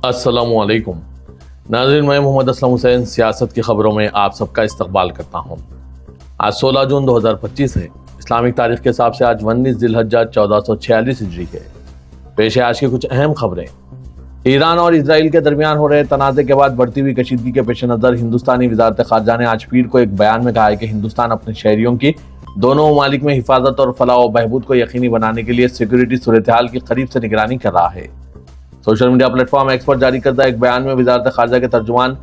السلام علیکم ناظرین، میں محمد اسلم حسین سیاست کی خبروں میں آپ سب کا استقبال کرتا ہوں۔ آج 16 جون 2025 ہے۔ اسلامک تاریخ کے حساب سے آج 19 ذی الحجہ 1446 ہجری ہے۔ پیش ہے آج کی کچھ اہم خبریں۔ ایران اور اسرائیل کے درمیان ہو رہے تنازع کے بعد بڑھتی ہوئی کشیدگی کے پیش نظر ہندوستانی وزارت خارجہ نے آج پیر کو ایک بیان میں کہا ہے کہ ہندوستان اپنے شہریوں کی دونوں ممالک میں حفاظت اور فلاح و بہبود کو یقینی بنانے کے لیے سیکورٹی صورتحال کی قریب سے نگرانی کر رہا ہے۔ Social media platform X پر جاری کردہ ایک بیان میں وزارت خارجہ کے ترجمان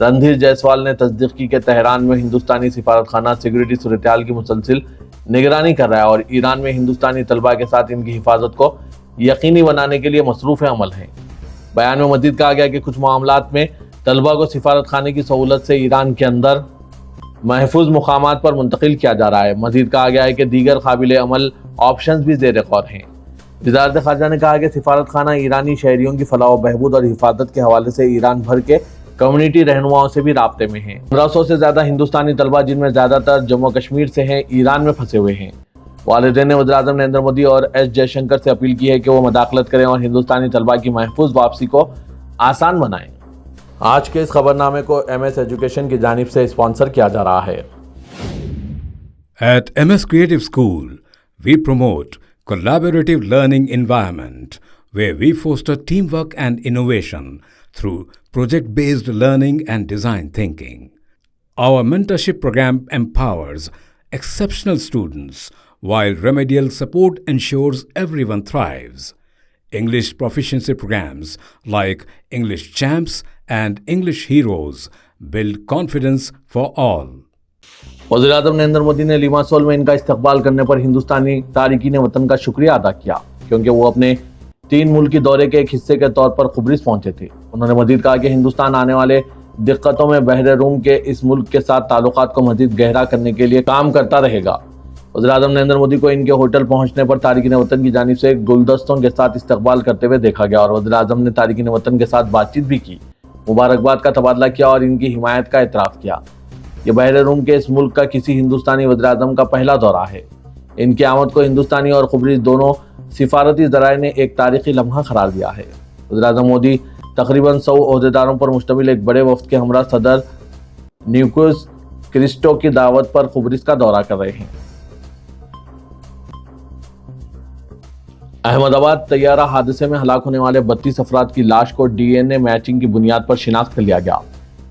رندھیر جیسوال نے تصدیق کی کہ تہران میں ہندوستانی سفارت خانہ سیکورٹی صورتحال کی مسلسل نگرانی کر رہا ہے اور ایران میں ہندوستانی طلبہ کے ساتھ ان کی حفاظت کو یقینی بنانے کے لیے مصروف عمل ہیں۔ بیان میں مزید کہا گیا کہ کچھ معاملات میں طلبہ کو سفارت خانے کی سہولت سے ایران کے اندر محفوظ مقامات پر منتقل کیا جا رہا ہے۔ مزید کہا گیا ہے کہ دیگر قابل عمل آپشنز بھی زیر غور ہیں۔ وزارت خارجہ نے کہا کہ سفارت خانہ ایرانی شہریوں کی فلاح و بہبود اور حفاظت کے حوالے سے ایران بھر کے کمیونٹی رہنماؤں سے بھی رابطے میں ہیں۔ 1500 سے زیادہ ہندوستانی طلبہ، جن میں زیادہ تر جموں کشمیر سے ہیں، ایران میں پھنسے ہوئے ہیں۔ والدین نے وزیراعظم نریندر مودی اور ایس جے شنکر سے اپیل کی ہے کہ وہ مداخلت کریں اور ہندوستانی طلبہ کی محفوظ واپسی کو آسان بنائیں۔ آج کے اس خبرنامے کو ایم ایس ایجوکیشن کی جانب سے اسپانسر کیا جا رہا ہے۔ At MS Creative School, we promote collaborative learning environment where we foster teamwork and innovation through project-based learning and design thinking. Our mentorship program empowers exceptional students while remedial support ensures everyone thrives. English proficiency programs like English Champs and English Heroes build confidence for all. وزیراعظم نریندر مودی نے لیماسول میں ان کا استقبال کرنے پر ہندوستانی تارکین وطن کا شکریہ ادا کیا، کیونکہ وہ اپنے 3 ملکی دورے کے ایک حصے کے طور پر قبرص پہنچے تھے۔ انہوں نے مزید کہا کہ ہندوستان آنے والے دقتوں میں بحر روم کے اس ملک کے ساتھ تعلقات کو مزید گہرا کرنے کے لیے کام کرتا رہے گا۔ وزیراعظم نریندر مودی کو ان کے ہوٹل پہنچنے پر تارکین وطن کی جانب سے گلدستوں کے ساتھ استقبال کرتے ہوئے دیکھا گیا اور وزیراعظم نے تارکین وطن کے ساتھ بات چیت بھی کی، مبارکباد کا تبادلہ کیا اور ان کی حمایت کا اعتراف کیا۔ یہ بحر روم کے اس ملک کا کسی ہندوستانی وزیراعظم کا پہلا دورہ ہے۔ ان کی آمد کو ہندوستانی اور قبرص دونوں سفارتی ذرائع نے ایک تاریخی لمحہ قرار دیا ہے۔ وزیراعظم مودی تقریباً 100 عہدیداروں پر مشتمل ایک بڑے وفد کے ہمراہ صدر نیکوس کرسٹو کی دعوت پر قبرص کا دورہ کر رہے ہیں۔ احمد آباد طیارہ حادثے میں ہلاک ہونے والے 32 افراد کی لاش کو ڈی این اے میچنگ کی بنیاد پر شناخت کر لیا گیا۔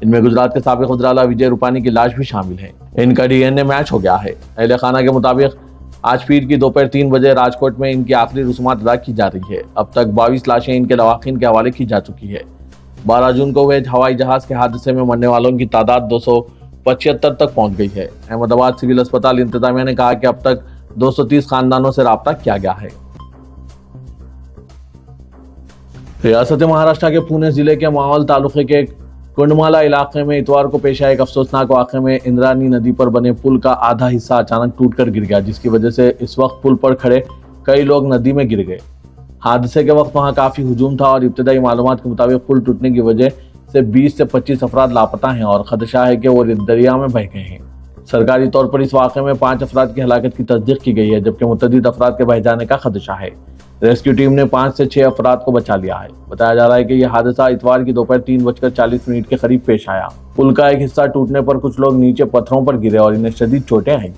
ان میں گجرات کے سابق وزراء وجے روپانی کی لاش بھی شامل ہے۔ ان کا ڈی این اے میچ ہو گیا ہے۔ اہل خانہ کے مطابق آج پیر کی دوپہر 3 بجے راجکوٹ میں ان کی آخری رسومات ادا کی جا رہی ہے۔ اب تک 22 لاشیں ان کے لواحقین کے حوالے کی جا چکی ہے۔ 12 جون کو ہوئے ہوائی جہاز کے حادثے میں مرنے والوں کی تعداد 275 تک پہنچ گئی ہے۔ احمد آباد سول اسپتال انتظامیہ نے کہا کہ اب تک 230 خاندانوں سے رابطہ کیا گیا ہے۔ ریاست مہاراشٹر کے پونے ضلع کے ماول تعلقے کے کنڈمالا علاقے میں اتوار کو پیش آئے ایک افسوسناک واقعے میں اندرانی ندی پر بنے پل کا آدھا حصہ اچانک ٹوٹ کر گر گیا، جس کی وجہ سے اس وقت پل پر کھڑے کئی لوگ ندی میں گر گئے۔ حادثے کے وقت وہاں کافی ہجوم تھا اور ابتدائی معلومات کے مطابق پل ٹوٹنے کی وجہ سے 20 سے 25 افراد لاپتہ ہیں اور خدشہ ہے کہ وہ دریا میں بہہ گئے ہیں۔ سرکاری طور پر اس واقعے میں 5 افراد کی ہلاکت کی تصدیق کی گئی ہے، جبکہ متعدد افراد کے بہہ جانے کا خدشہ ہے۔ ریسکیو ٹیم نے 5 سے 6 افراد کو بچا لیا ہے۔ بتایا جا رہا ہے کہ یہ حادثہ اتوار کی دوپہر 3:40 کے قریب پیش آیا۔ پل کا ایک حصہ ٹوٹنے پر کچھ لوگ نیچے پتھروں پر گرے اور انہیں شدید چوٹیں آئیں۔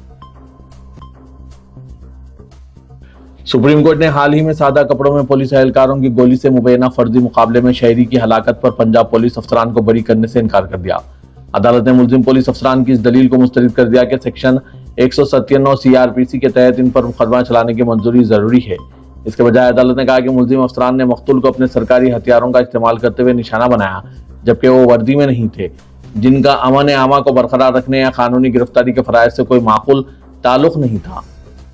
سپریم کورٹ نے حال ہی میں سادہ کپڑوں میں پولیس اہلکاروں کی گولی سے مبینہ فرضی مقابلے میں شہری کی ہلاکت پر پنجاب پولیس افسران کو بری کرنے سے انکار کر دیا۔ عدالت نے ملزم پولیس افسران کی اس دلیل کو مسترد کر دیا کہ سیکشن 197 سی آر پی سی کے تحت ان پر مقدمہ چلانے کی منظوری ضروری ہے۔ اس کے بجائے عدالت نے کہا کہ ملزم افسران نے مقتول کو اپنے سرکاری ہتھیاروں کا استعمال کرتے ہوئے نشانہ بنایا، جبکہ وہ وردی میں نہیں تھے، جن کا امن عامہ کو برقرار رکھنے یا قانونی گرفتاری کے فرائض سے کوئی معقول تعلق نہیں تھا۔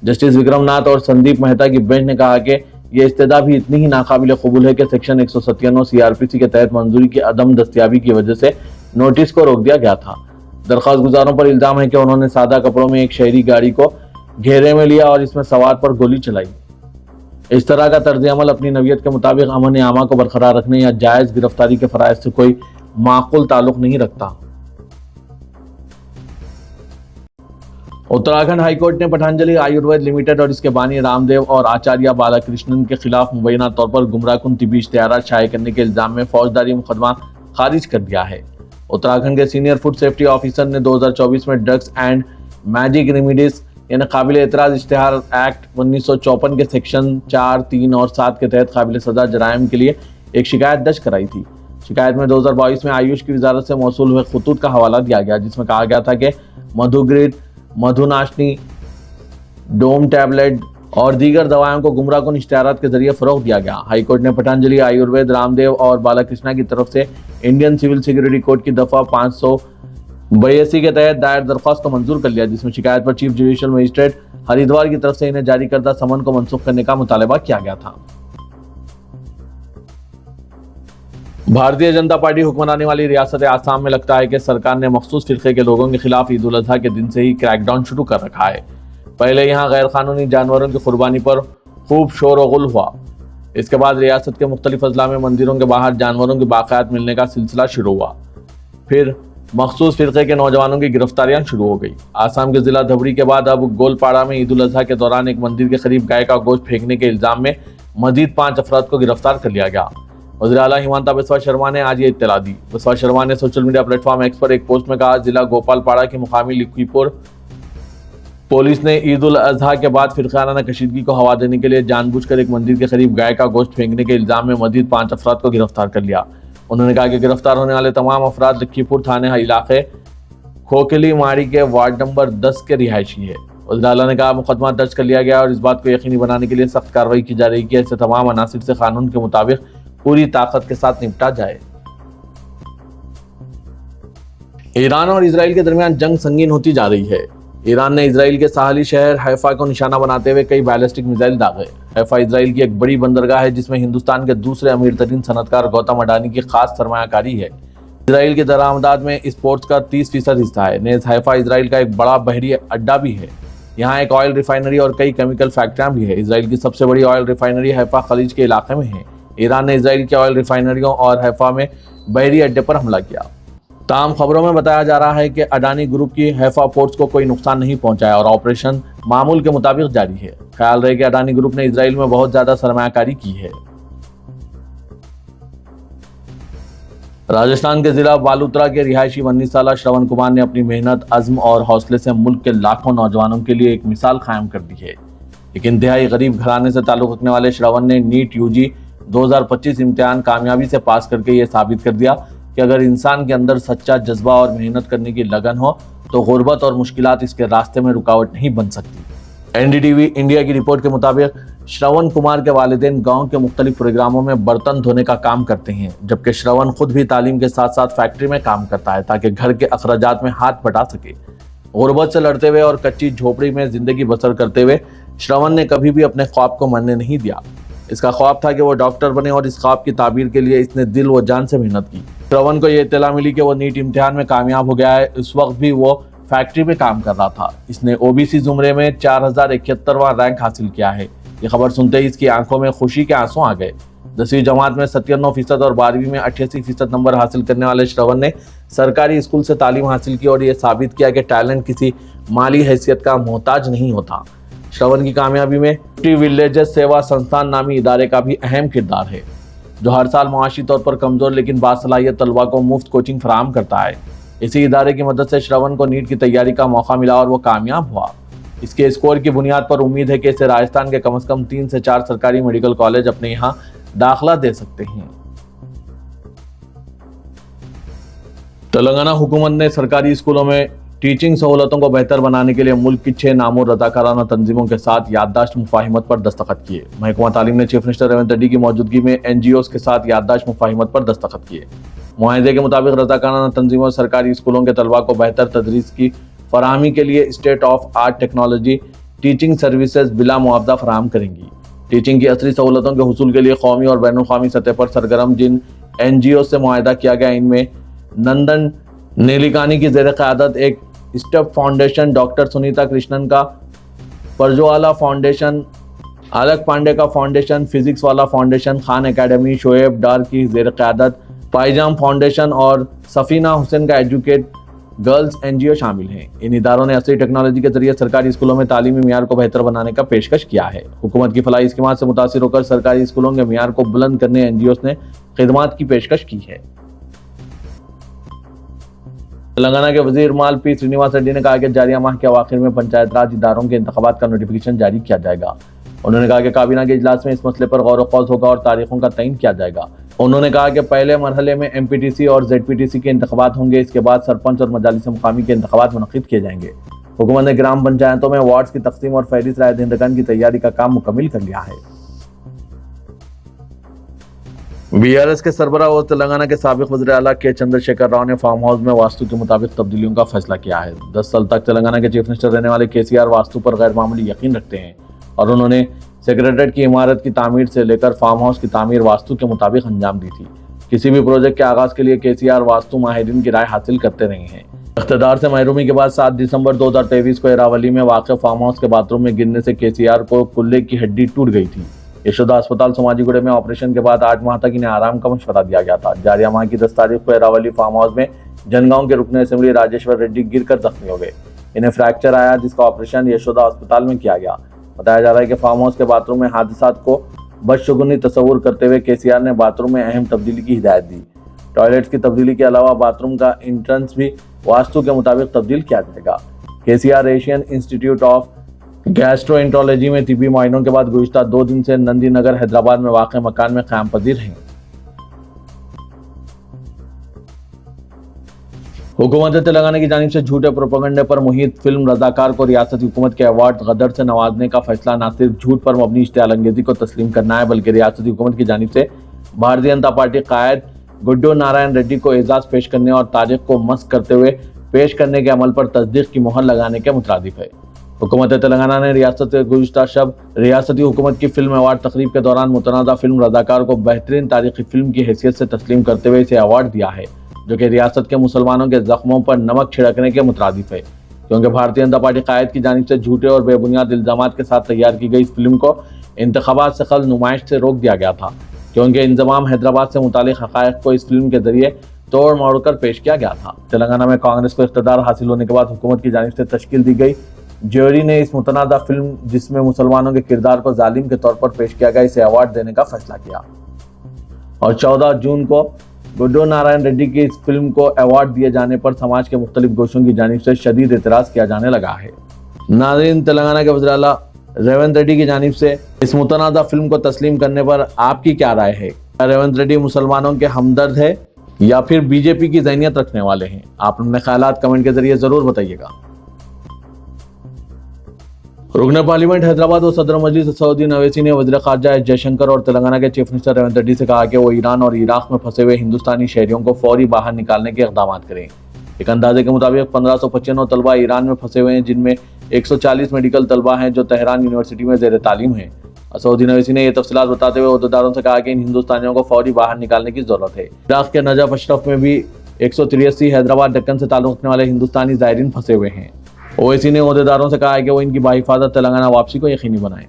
جسٹس وکرم ناتھ اور سندیپ مہتا کی بینچ نے کہا کہ یہ استدعا بھی اتنی ہی ناقابل قبول ہے کہ سیکشن 197 سی آر پی سی کے تحت منظوری کی عدم دستیابی کی وجہ سے نوٹس کو روک دیا گیا تھا۔ درخواست گزاروں پر الزام ہے کہ انہوں نے سادہ کپڑوں میں ایک شہری گاڑی کو گھیرے میں لیا اور اس میں سوار پر گولی چلائی۔ اس طرح کا طرز عمل اپنی نوعیت کے مطابق امن عامہ کو برقرار رکھنے یا جائز گرفتاری کے فرائض سے کوئی معقول تعلق نہیں رکھتا۔ उत्तराखंड हाई कोर्ट ने पतंजलि आयुर्वेद लिमिटेड और इसके बानी रामदेव और आचार्य बालाकृष्णन के खिलाफ मुबैना तौर पर गुमराहकुन तिबी इश्तिहारात शाये करने के इल्जाम में फौजदारी मुकदमा खारिज कर दिया है। उत्तराखंड के सीनियर फूड सेफ्टी ऑफिसर ने 2024 में ड्रग्स एंड मैजिक रेमेडीज यानी काबिल एतराज इश्तिहार एक्ट 1954 के सेक्शन 4, 3 और 7 के तहत काबिल सजा जराइम के लिए एक शिकायत दर्ज कराई थी। शिकायत में 2022 में आयुष की वजारत से मौसूल हुए खतूत का हवाला दिया गया, जिसमें कहा गया था कि मधुग्रिड, मधुनाशनी, डोम टैबलेट और दीगर दवाओं को गुमराहकुन इश्तिहारात के जरिए फरोग दिया गया। हाईकोर्ट ने पतंजलि आयुर्वेद, रामदेव और बालाकृष्णा की तरफ से इंडियन सिविल सिक्योरिटी कोड की दफा 582 के तहत दायर दरख्वास्त को मंजूर कर लिया, जिसमें शिकायत पर चीफ जुडिशियल मजिस्ट्रेट हरिद्वार की तरफ से इन्हें जारी करदा समन को मनसूख करने का मुतालबा किया गया था। भारतीय जनता पार्टी हुक्मरानी वाली रियासत आसाम में लगता है कि सरकार ने मखसूस फिरके के लोगों के खिलाफ ईद उल अजहा के दिन से ही क्रैकडाउन शुरू कर रखा है। पहले यहाँ गैर कानूनी जानवरों की कुर्बानी पर खूब शोर गुल हुआ। इसके बाद रियासत के मुख्तलिफ अजला में मंदिरों के बाहर जानवरों की बाकायत मिलने का सिलसिला शुरू हुआ। फिर मखसूस फिरके के नौजवानों की गिरफ्तारियां शुरू हो गई। आसाम के जिला धबड़ी के बाद अब गोलपाड़ा में ईद उल अजहा के दौरान एक मंदिर के करीब गाय का गोश्त फेंकने के इल्जाम में मजीद 5 अफराद को गिरफ्तार कर लिया गया। वज़ीर आला हिमंता बिस्वा शर्मा ने आज ये इत्तला दी। बिस्वा शर्मा ने सोशल मीडिया प्लेटफॉर्म एक्स पर एक पोस्ट में कहा, जिला गोपालपाड़ा की मुकामी लिखीपुर पुलिस ने ईद उल अजहा के बाद फिरकाना कशीदगी को हवा देने के लिए जानबूझकर एक मंदिर के करीब गाय का गोश्त फेंकने के इल्जाम में मजीद 5 अफराद को गिरफ्तार कर लिया। उन्होंने कहा कि गिरफ्तार होने वाले तमाम अफराद लखीपुर थाने इलाके खोखली माड़ी के वार्ड नंबर 10 के रिहायशी है। वज़ीर आला ने कहा, मुकदमा दर्ज कर लिया गया और इस बात को यकीनी बनाने के लिए सख्त कार्रवाई की जा रही है कि ऐसे तमाम अनासिर से कानून के मुताबिक पूरी ताकत के साथ निपटा जाए। ईरान और इजराइल के दरमियान जंग संगीन होती जा रही है। ईरान ने इजराइल के साहली शहर हैफा को निशाना बनाते हुए कई बैलिस्टिक मिसाइल दागे। हैफा इजराइल की एक बड़ी बंदरगाह है, जिसमें हिंदुस्तान के दूसरे अमीर तरीन सनतकार गौतम अडानी की खास सरमायाकारी है। इजराइल की दरामदाद में स्पोर्ट्स का 30% हिस्सा है। नेज़ हैफा इजराइल का एक बड़ा बहरी अड्डा भी है। यहाँ एक ऑयल रिफाइनरी और कई केमिकल फैक्ट्रियां भी है। इजराइल की सबसे बड़ी ऑयल रिफाइनरी हैफा खलीज के इलाके में है। ईरान ने इजराइल की ऑयल रिफाइनरियों और हैफा में बहरी अड्डे पर हमला किया। तमाम खबरों में बताया जा रहा है कि अडानी ग्रुप की हैफा पोर्ट्स को कोई नुकसान नहीं पहुंचा और ऑपरेशन मामूल के मुताबिक जारी है। ख्याल रहे कि अडानी ग्रुप ने इजराइल में बहुत ज्यादा सरमायाकारी की है। राजस्थान के जिला बालोतरा के रिहायशी 19 साला श्रवण कुमार ने अपनी मेहनत, अज़्म और हौसले से मुल्क के लाखों नौजवानों के लिए एक मिसाल कायम कर दी है। एक इंतहाई गरीब घराने से ताल्लुक रखने वाले श्रवण ने नीट यूजी 2025 इम्तिहान कामयाबी से पास करके ये साबित कर दिया कि अगर इंसान के अंदर सच्चा जज्बा और मेहनत करने की लगन हो तो गुर्बत और मुश्किलात इसके रास्ते में रुकावट नहीं बन सकती। एनडीटीवी इंडिया की रिपोर्ट के मुताबिक श्रवण कुमार के वालिदैन गांव के मुख्तलिफ प्रोग्रामों में बर्तन धोने का काम करते हैं, जबकि श्रवण खुद भी तालीम के साथ साथ फैक्ट्री में काम करता है ताकि घर के अखराजात में हाथ बटा सके। गुर्बत से लड़ते हुए और कच्ची झोपड़ी में जिंदगी बसर करते हुए श्रवण ने कभी भी अपने ख्वाब को मरने नहीं दिया। इसका ख्वाब था कि वो डॉक्टर बने और इस ख्वाब की ताबीर के लिए इसने दिल व जान से मेहनत की। श्रवण को ये इत्तला मिली कि वो नीट इम्तिहान में कामयाब हो गया है। इस वक्त भी वो फैक्ट्री में काम कर रहा था। इसने ओबीसी जुमरे में 4071वां रैंक हासिल किया है। ये खबर सुनते ही इसकी आंखों में खुशी के आंसू आ गए। 10वीं जमात में 97% और 12वीं में 88% नंबर हासिल करने वाले श्रवण ने सरकारी स्कूल से तालीम हासिल की और ये साबित किया कि टैलेंट किसी माली हैसियत का मोहताज नहीं होता। श्रवण की कामयाबी में 50 विलेजेस सेवा संस्थान नामी इदारे का भी अहम किरदार है, जो हर साल मुआशी तौर पर कमजोर लेकिन बासलाहियत तलबा को मुफ्त कोचिंग फराहम करता है। इसी इदारे की मदद से श्रवण को नीट की तैयारी का मौका मिला और वो कामयाब हुआ। इसके स्कोर की बुनियाद पर उम्मीद है कि इसे राजस्थान के कम से कम 3 से 4 सरकारी मेडिकल कॉलेज अपने यहाँ दाखिला दे सकते हैं। तेलंगाना हुकूमत ने सरकारी स्कूलों में टीचिंग सहूलतों को बेहतर बनाने के लिए मुल्क की 6 नामों रज़ाकाराना तंजीमों के साथ याददाश्त मुफाहिमत पर दस्तखत किए। महकमा तालीम ने चीफ मिनिस्टर रेवंत रेड्डी की मौजूदगी में NGOs के साथ याददाश्त मुफाहिमत पर दस्तखत किए। मुआहदे के मुताबिक रज़ाकाराना तंजीमों सरकारी स्कूलों के तलबा को बेहतर तदरीस की फराहमी के लिए state of art technology teaching services बिला मुआवजा फराहम करेंगी। टीचिंग की असली सहूलतों के हुसूल के लिए कौमी और बैनुल अक़वामी सतह पर सरगर्म जिन NGOs से मुआहदा किया गया, इनमें नंदन नीलिकानी की ज़ेर क़यादत एक step foundation, doctor Sunita Krishnan का परजोवाला फाउंडेशन, अलक पांडे का फाउंडेशन, फिजिक्स वाला फाउंडेशन, खान एकेडमी, शोएब डार की ज़ेर क़यादत पाइजाम फाउंडेशन और सफीना हुसैन का एजुकेट गर्ल्स NGO शामिल हैं। इन इदारों ने असली टेक्नोलॉजी के जरिए सरकारी स्कूलों में तालीमी मियार को बेहतर बनाने का पेशकश किया है। हुकूमत की फलाही स्कीमात से मुतासिर होकर सरकारी स्कूलों के मियार को बुलंद करने NGOs ने खिदमात की पेशकश की है। तेलंगाना के वजीर माल P श्रीनिवास रेड्डी ने कहा कि जारिया माह के अवाखिर में पंचायत राज इदारों के इंतखाबात का नोटिफिकेशन जारी किया जाएगा। उन्होंने कहा कि काबीना के इजलास में इस मसले पर गौर व होगा और तारीखों का तयन किया जाएगा। उन्होंने कहा कि पहले मरहले में MPTC और ZPTC के इंतखाबात होंगे, इसके बाद सरपंच और मजालिस मुकामी के इंतखाबात मुनक्किद किए जाएंगे। हुकूमत ने ग्राम पंचायतों में वार्ड्स की तकसीम और फहरिस्त राय दहिंदगान की तैयारी का काम मुकम्मिल कर लिया है। BRS के सरबराह और तेलंगाना के साबिक वज़ीर आला के चंद्रशेखर राव ने फार्म हाउस में वास्तु के मुताबिक तब्दीलियों का फैसला किया है। 10 साल तक तेलंगाना के चीफ मिनिस्टर रहने वाले KCR वास्तु पर गैर मामूली यकीन रखते हैं और उन्होंने सेक्रेटरीट की इमारत की तामीर से लेकर फार्म हाउस की तामीर वास्तु के मुताबिक अंजाम दी थी। किसी भी प्रोजेक्ट के आगाज के लिए KCR वास्तु माहिरीन की राय हासिल करते रहे हैं। इख्तिदार से महरूमी के बाद 7 दिसंबर 2023 को एरावली में वाक़ फार्म हाउस के बाथरूम में गिरने से KCR को कुल्ले की हड्डी टूट गई थी। यशोदा अस्पताल सोमाजीगुड़े में ऑपरेशन के बाद 8 माह तक इन्हें आराम का मशवरा दिया गया था। जारिया माह की 10 तारीख को एरावली फार्म हाउस में जनगांव के रुकन असेंबली राजेश्वर रेड्डी गिरकर जख्मी हो गए। इन्हें फ्रैक्चर आया, जिसका ऑपरेशन यशोदा अस्पताल में किया गया। बताया जा रहा है कि फार्म हाउस के बाथरूम में हादसात को बदशगुनी तस्वुर करते हुए KCR ने बाथरूम में अहम तब्दीली की हिदायत दी। टॉयलेट्स की तब्दीली के अलावा बाथरूम का एंट्रेंस भी वास्तु के मुताबिक तब्दील किया जाएगा। KCR Asian institute of gastroenterology में तिब्बी मुआयनों के बाद गुज़िश्ता 2 दिन से नंदी नगर हैदराबाद में वाक़ मकान में क़याम पज़ीर हैं। हुकूमत तेलंगाना की जानिब से झूठे प्रोपेगेंडे पर मुहित फिल्म रज़ाकार को रियासती हुकूमत के अवार्ड गदर से नवाजने का फैसला न सिर्फ झूठ पर मबनी इश्तियाल अंगेज़ी को तस्लीम करना है, बल्कि रियासती हुकूमत की जानिब से भारतीय जनता पार्टी कायद गुड्डू नारायण रेड्डी को एजाज़ पेश करने और तारीख को मस्क करते हुए पेश करने के अमल पर तस्दीक की मोहर लगाने के मुतरादिफ है। हुकूमत तेलंगाना ने रियासत के गुज़िश्ता शब रियासती हुकूमत की फिल्म अवार्ड तकरीब के दौरान मुतनाज़ा फिल्म रज़ाकार को बेहतरीन तारीखी फिल्म की हैसियत से तस्लीम करते हुए इसे अवार्ड दिया है, जो कि रियासत के मुसलमानों के जख्मों पर नमक छिड़कने के मुतरादिफ है, क्योंकि भारतीय जनता पार्टी कायद की जानिब से झूठे और बेबुनियाद इल्ज़ामात के साथ तैयार की गई इस फिल्म को इंतखाबात से कल नुमाइश से रोक दिया गया था, क्योंकि इंजमाम हैदराबाद से मुतालिक हक़ाइक़ को इस फिल्म के जरिए तोड़ मोड़ कर पेश किया गया था। तेलंगाना में कांग्रेस को इक़्तिदार हासिल होने के बाद हुकूमत की जानिब से तश्कील दी गई ज्यूरी ने इस मुतनाज़ा फिल्म, जिसमें मुसलमानों के किरदार को जालिम के तौर पर पेश किया गया, इसे अवार्ड देने का फैसला किया और 14 जून को गुड्डू नारायण रेड्डी की इस फिल्म को अवार्ड दिए जाने पर समाज के मुख्तलिफ गोशों की जानिब से शदीद एतराज़ किया जाने लगा है। नाज़रीन, तेलंगाना के वज़ीर आला रेवंत रेड्डी की जानिब से इस मुतनाज़ा फिल्म को तस्लीम करने पर आपकी क्या राय है? क्या रेवंत रेड्डी मुसलमानों के हमदर्द है या फिर BJP की ज़हनियत रखने वाले हैं? आप अपने ख्यालात कमेंट के जरिए ज़रूर बताइएगा। रुकन पार्लियामेंट हैदराबाद और सदर मजलिस सऊदी अवैसी ने वज़ीर ख़ारजा एस जयशंकर और तेलंगाना के चीफ मिनिस्टर रेवंत रेड्डी से कहा कि वो ईरान और इराक में फंसे हुए हिंदुस्तानी शहरियों को फौरी बाहर निकालने के इक़दाम करें। एक अंदाजे के मुताबिक 1595 तलबा ईरान में फंसे हुए हैं, जिनमें 140 मेडिकल तलबा हैं जो तेहरान यूनिवर्सिटी में ज़ेर तालीम हैं। सऊदी अवैसी ने ये तफसीलात बताते हुए उहदेदारों से कहा कि इन हिंदुस्तानियों को फौरी बाहर निकालने की ज़रूरत है। इराक के नजफ अशरफ में भी 183 हैदराबाद दक्कन से ताल्लुक़ रखने वाले हिंदुस्तानी ज़ायरीन फंसे हुए हैं। ओवैसी ने उहदेदारों से कहा है कि वो इनकी बाहिफाजत तेलंगाना वापसी को यकीनी बनाएं।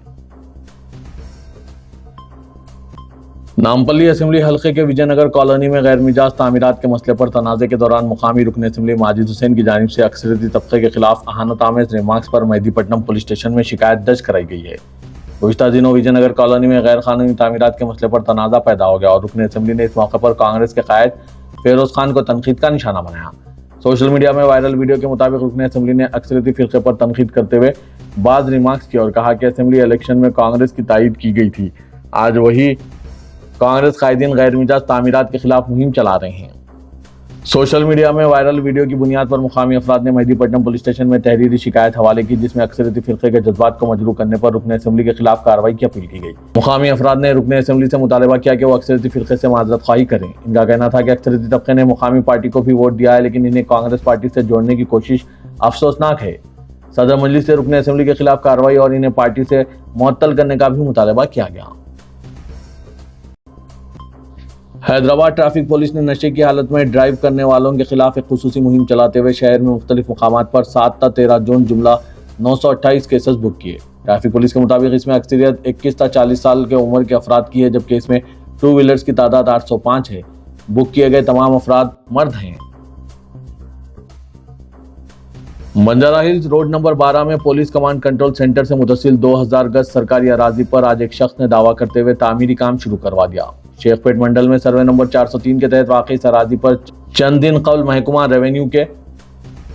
नामपल्ली असेंबली हल्के के विजयनगर कॉलोनी में गैर मिजाज तामीरात के मसले पर तनाज़े के दौरान मुकामी रुकन असेंबली माजिद हुसैन की जानिब से अक्सरियती तबके के खिलाफ अहानत आमेज़ रिमार्क्स पर मेहदीपट्टनम पुलिस स्टेशन में शिकायत दर्ज कराई गई है। गुज़िश्ता दिनों विजयनगर कॉलोनी में गैर कानूनी तामीरात के मसले पर तनाज़ा पैदा हो गया और रुकन असेंबली ने इस मौके पर कांग्रेस के कायद फेरोज खान को तनकीद का निशाना बनाया। सोशल मीडिया में वायरल वीडियो के मुताबिक रुकन असेंबली ने अक्सरियती फ़िरक़े पर तनकीद करते हुए बाज़ रिमार्क्स की और कहा कि असेंबली इलेक्शन में कांग्रेस की तायीद की गई थी। आज वही कांग्रेस कायदीन गैर मिजाज तामीरात के खिलाफ मुहिम चला रहे हैं। सोशल मीडिया में वायरल वीडियो की बुनियाद पर मुकामी अफराद ने मेहदीपट्टनम पुलिस स्टेशन में तहरीरी शिकायत हवाले की, जिसमें अक्सरियती फ़िरक़े के जज्बात को मजरूह करने पर रुकन असेंबली के खिलाफ कार्रवाई की अपील की गई। मुकामी अफराद ने रुकन असेंबली से मुतालबा किया कि वो अक्सरियती फ़िरक़े से माज़रत ख़्वाही करें। इनका कहना था कि अक्सरियती तबके ने मुकामी पार्टी को भी वोट दिया है, लेकिन इन्हें कांग्रेस पार्टी से जोड़ने की कोशिश अफसोसनाक है। सदर मजलिस से रुकन असेंबली के खिलाफ कार्रवाई और इन्हें पार्टी से मुअत्तल करने का भी मुतालबा किया गया। हैदराबाद ट्रैफिक पुलिस ने नशे की हालत में ड्राइव करने वालों के खिलाफ एक खुसूसी मुहिम चलाते हुए शहर में मुख्तलिफ मुकामात पर 7 ता 13 जून जुमला 928 केसेस बुक किए। ट्रैफिक पुलिस के मुताबिक इसमें अक्सरियत 21 ता 40 साल के उम्र के अफराद की है, जबकि इसमें 2 व्हीलर्स की तादाद 805 है। बुक किए गए तमाम अफराद मर्द हैं। बंजारा हिल्स रोड नंबर 12 में पुलिस कमांड कंट्रोल सेंटर से मुतसिल 2000 गज सरकारी अराजी पर आज एक शख्स ने दावा करते हुए तामीरी काम शुरू करवा दिया। शेखपेट मंडल में सर्वे नंबर 403 के तहत वाक़ई इस अराजी पर चंद दिन कबल महकमा रेवेन्यू के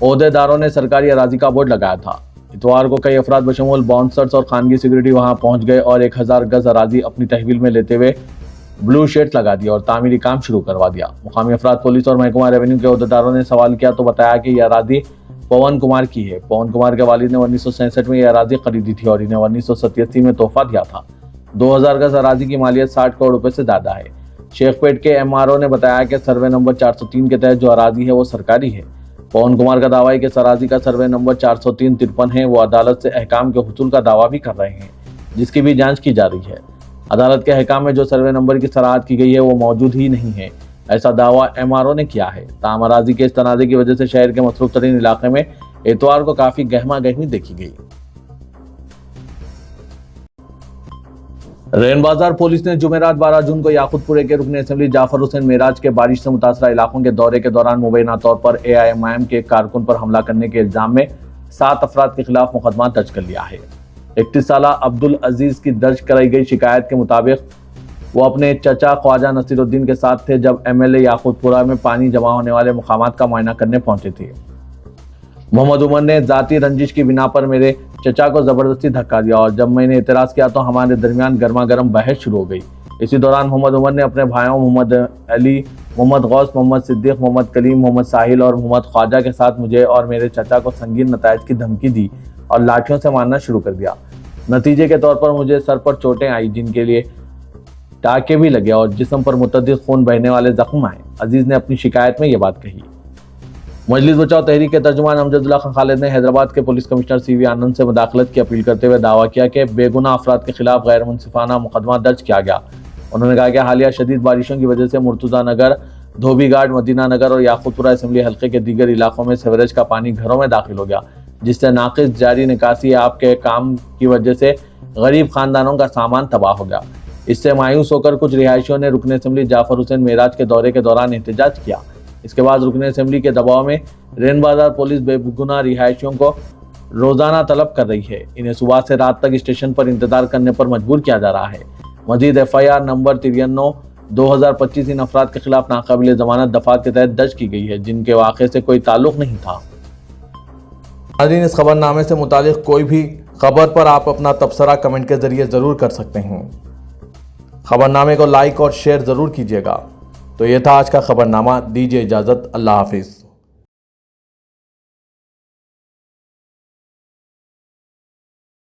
ओहदेदारों ने सरकारी अराजी का बोर्ड लगाया था। इतवार को कई अफराद बशमूल बाउंसर्स और खानगी सिक्योरिटी वहां पहुंच गए और 1000 गज अराजी अपनी तहवील में लेते हुए ब्लू शेड्स लगा दिया और तामीरी काम शुरू करवा दिया। मुकामी अफराद पुलिस और महकमा रेवेन्यू के ओहदेदारों ने सवाल किया तो बताया कि यह अराजी पवन कुमार की है। पवन कुमार के वालिद ने 1967 में यह अराजी खरीदी थी और इन्हें 1987 में तोहफा दिया था। 2000 गज अराजी की मालियत 60 करोड़ रुपए से ज्यादा है। शेखपेट के एमआरओ ने बताया कि सर्वे नंबर 403 के तहत जो अराजी है वो सरकारी है। पवन कुमार का दावा है कि अराजी का सर्वे नंबर 403-53 है। वो अदालत से अहकाम के हुसूल का दावा भी कर रहे हैं, जिसकी भी जांच की जा रही है। अदालत के अहकाम में जो सर्वे नंबर की सराहत की गई है वो मौजूद ही नहीं है, ऐसा दावा एमआरओ ने किया है। ताम अराजी के इस तनाज़े की वजह से शहर के मसरूफ तरीन इलाके में इतवार को काफी गहमा गहमी देखी गई। रेन बाजार पुलिस ने जुमेरात 12 जून को याकूतपुरे के रुकन असेंबली जाफर हुसैन मेराज के बारिश से मुतासरा इलाकों के दौरे के दौरान मुबैना तौर पर AIMIM के कारकुन पर हमला करने के इल्जाम में 7 अफराद के खिलाफ मुकदमा दर्ज कर लिया है। 31 साला अब्दुल अजीज की दर्ज कराई गई शिकायत के मुताबिक वो अपने चचा ख्वाजा नसीरुद्दीन के साथ थे जब MLA याकूतपुरा में पानी जमा होने वाले मुकामात का मुआयना करने पहुंचे थे। मोहम्मद उमर ने जाती रंजिश की बिना पर मेरे चचा को जबरदस्ती धक्का दिया और जब मैंने एतराज किया तो हमारे दरमियान गर्मा गर्म बहस शुरू हो गई। इसी दौरान मोहम्मद उमर ने अपने भाइयों मोहम्मद अली, मोहम्मद गौस, मोहम्मद सिद्दीक, मोहम्मद कलीम, मोहम्मद साहिल और मोहम्मद ख्वाजा के साथ मुझे और मेरे चचा को संगीन नतायज की धमकी दी और लाठियों से मारना शुरू कर दिया। नतीजे के तौर पर मुझे सर पर चोटें आई, जिनके लिए टाके भी लगे और जिस्म पर मुतअद्दिद खून बहने वाले जख्म आए। अजीज ने अपनी शिकायत में ये बात कही। मजलिस बचाओ तहरीक के तर्जुमान अमजदुल्लाह खान खालिद ने हैदराबाद के पुलिस कमिश्नर CV आनंद से मुदाखलत की अपील करते हुए दावा किया कि बेगुनाह अफराद के खिलाफ गैर मुनसिफाना मुकदमा दर्ज किया गया। उन्होंने कहा कि हालिया शदीद बारिशों की वजह से मुर्तुजा नगर, धोबी घाट, मदीना नगर और याकूतपुरा असेंबली हल्के के दीगर इलाकों में सीवरेज का पानी घरों में दाखिल हो गया, जिससे नाकिस जारी निकासी आपके काम की वजह से गरीब खानदानों का सामान तबाह हो गया। इससे मायूस होकर कुछ रिहायशियों ने रुकन असेंबली जाफर हुसैन मेराज के दौरे के दौरान एहतजाज किया। इसके बाद रुकन असेंबली के दबाव में रेन बाजार पुलिस बेगुनाह रिहायशियों को रोजाना तलब कर रही है। इन्हें सुबह से रात तक स्टेशन पर इंतजार करने पर मजबूर किया जा रहा है। मजीद FIR नंबर 93/2025 इन अफराद के खिलाफ नाकाबिल जमानत दफात के तहत दर्ज की गई है, जिनके वाक़े से कोई ताल्लुक नहीं था। नाज़रीन, इस खबरनामे से मुतालिक कोई भी खबर पर आप अपना तबसरा कमेंट के जरिए ज़रूर कर सकते हैं। खबरनामे को लाइक और शेयर ज़रूर कीजिएगा। तो ये था आज का खबरनामा। दीजिए इजाज़त। अल्लाह हाफिज़।